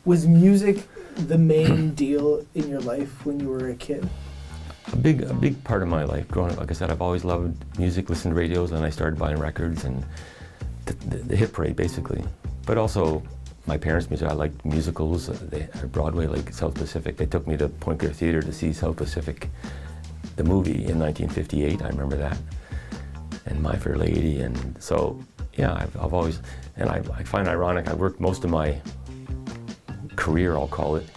Was music the main deal in your life when you were a kid? A big part of my life growing up. Like I said, I've always loved music, listened to radios, and I started buying records and the hit parade, basically. But also my parents' music. I liked musicals. They at Broadway, like South Pacific. They took me to Point Clear Theatre to see South Pacific, the movie in 1958. I remember that, and My Fair Lady. And so, yeah, I've always, and I find it ironic. I worked most of my career, I'll call it,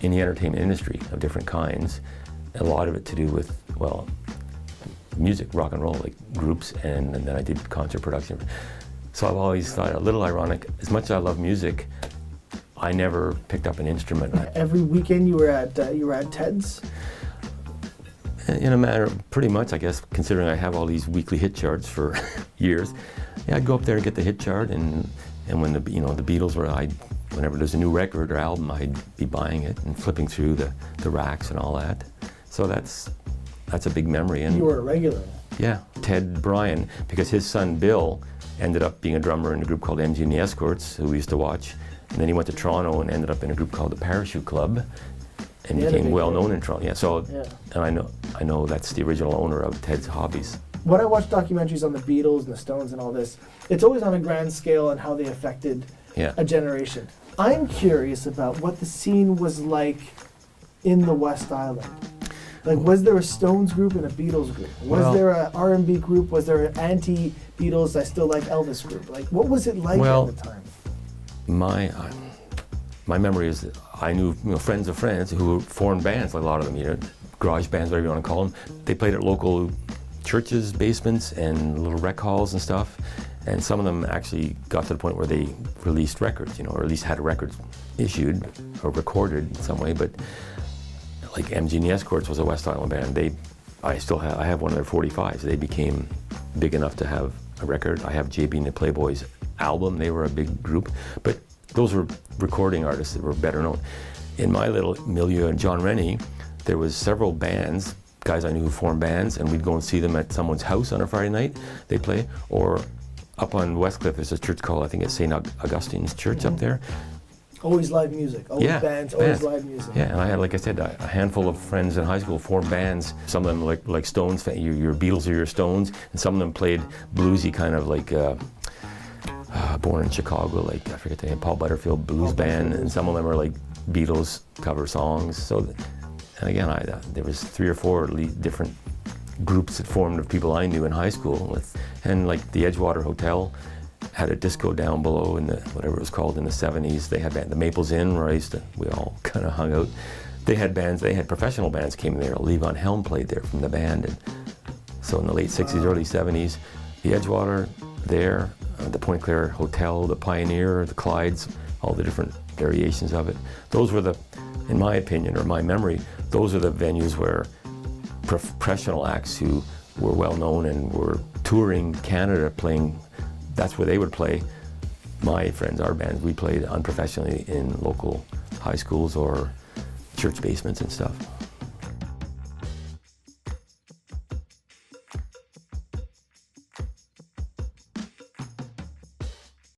in the entertainment industry of different kinds. A lot of it to do with, well, music, rock and roll, like groups, and then I did concert production. So I've always thought a little ironic, as much as I love music, I never picked up an instrument. Every weekend you were at Ted's? In a manner, pretty much, I guess, considering I have all these weekly hit charts for years. Yeah, I'd go up there and get the hit chart, and when the Beatles were, whenever there's a new record or album, I'd be buying it and flipping through the racks and all that. So that's a big memory. And you were a regular. Yeah, Ted Bryan, because his son Bill ended up being a drummer in a group called MG and the Escorts, who we used to watch. And then he went to Toronto and ended up in a group called the Parachute Club, and became well known in Toronto. Yeah, so and I know that's the original owner of Ted's Hobbies. When I watch documentaries on the Beatles and the Stones and all this, it's always on a grand scale and how they affected a generation. I'm curious about what the scene was like in the West Island. Like, was there a Stones group and a Beatles group? Was there a R&B group? Was there an anti-Beatles, I still like Elvis group? Like, what was it like at the time? My memory is that I knew friends of friends who formed bands, like a lot of them, garage bands, whatever you want to call them. They played at local churches, basements, and little rec halls and stuff. And some of them actually got to the point where they released records, or at least had records issued or recorded in some way. But like MG and the Escorts was a West Island band. I have one of their 45s. They became big enough to have a record. I have JB and the Playboys album. They were a big group, but those were recording artists that were better known. In my little milieu in John Rennie, there was several bands, guys I knew who formed bands, and we'd go and see them at someone's house on a Friday night. They'd play, or up on Westcliff, there's a church called, I think it's St. Augustine's Church up there. Always live music, always bands, always live music. Yeah, and I had, like I said, a handful of friends in high school formed bands. Some of them like Stones, your Beatles or your Stones, and some of them played bluesy kind of like Born in Chicago, like I forget the name, Paul Butterfield Blues Band, and some of them are like Beatles cover songs. So, and again, there was 3 or 4 different groups that formed of people I knew in high school, and like the Edgewater Hotel had a disco down below in the, whatever it was called, in the 70s. They had the Maples Inn, where we all kind of hung out. They had bands, they had professional bands came there. Levon Helm played there from the band. And so in the late 60s, early 70s, the Edgewater there, the Point Claire Hotel, the Pioneer, the Clydes, all the different variations of it. Those were in my opinion, or my memory, those are the venues where professional acts who were well known and were touring Canada playing. That's where they would play. My friends, our bands, we played unprofessionally in local high schools or church basements and stuff.